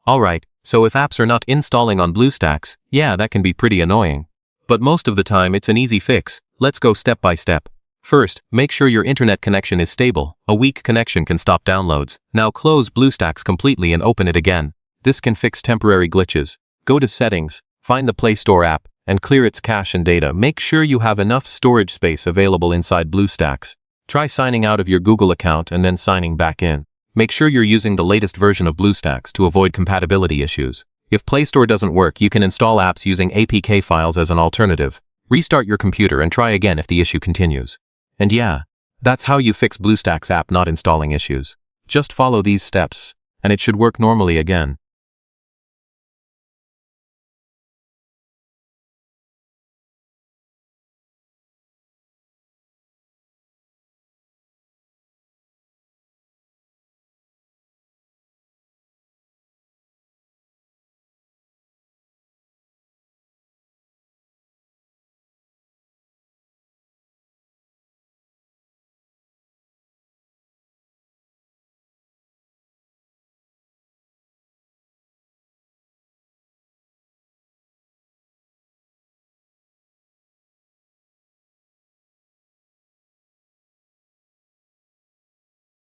Alright, so if apps are not installing on BlueStacks, yeah, that can be pretty annoying. But most of the time it's an easy fix. Let's go step by step. First, make sure your internet connection is stable. A weak connection can stop downloads. Now close BlueStacks completely and open it again. This can fix temporary glitches. Go to Settings, find the Play Store app, and clear its cache and data. Make sure you have enough storage space available inside BlueStacks. Try signing out of your Google account and then signing back in. Make sure you're using the latest version of BlueStacks to avoid compatibility issues. If Play Store doesn't work, you can install apps using APK files as an alternative. Restart your computer and try again if the issue continues. And yeah, that's how you fix BlueStacks app not installing issues. Just follow these steps, and it should work normally again.